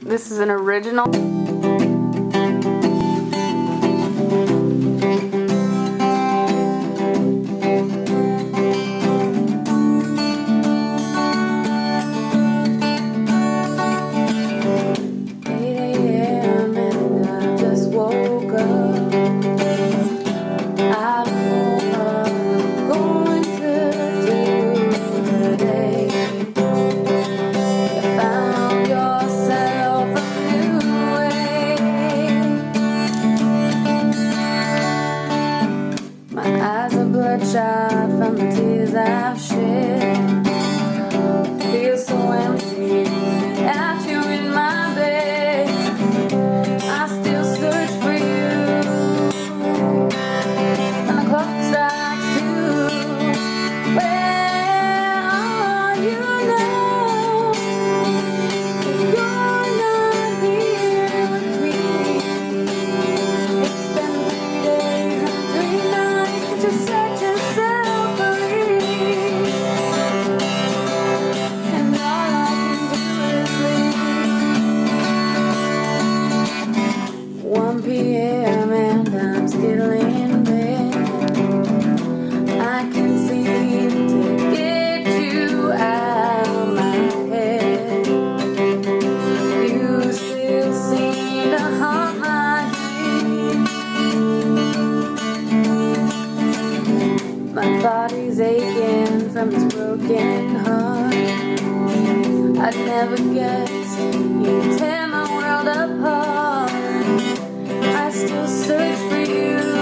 This is an original. Bloodshot from the tears I've shed. Feel so empty without you in my bed. I still search for you, and the clock strikes 2. Where are you now? You're not here with me. It's been 3 days and 3 nights that you said PM and I'm still in bed. I can seem to get you out of my head. You still seem to haunt my dreams. My body's aching from this broken heart. I'd never guessed you'd tear my world apart. I still search for you.